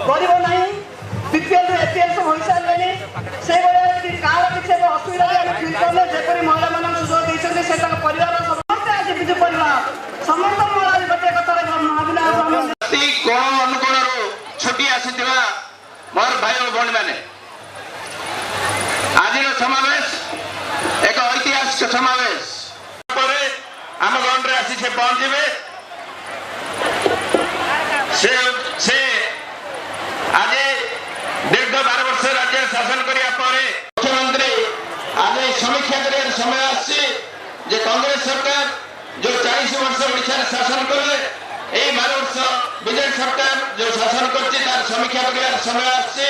गरीब ना BPL APL सब हो सारे से कहाँ किसी असुविधा फिल कले जपरी महिला मान सुजोग देते से परिवार समस्त आज विजु परिवार समस्त महिला गोटे कथा कोण अनुकोण छुट्टी आसीथिबा मोर भाई और भौणी मैंने आज समावेश एक ऐतिहासिक समावेश आम गंड में आसी से पहुंचे से आज दीर्घ 12 वर्ष राज्य शासन करने मुख्यमंत्री आज समीक्षा कर समय आसी कांग्रेस सरकार जो 40 वर्ष ओडिशा शासन कले 12 वर्ष विजेपी सरकार जो शासन कर समीक्षा कर समय आसी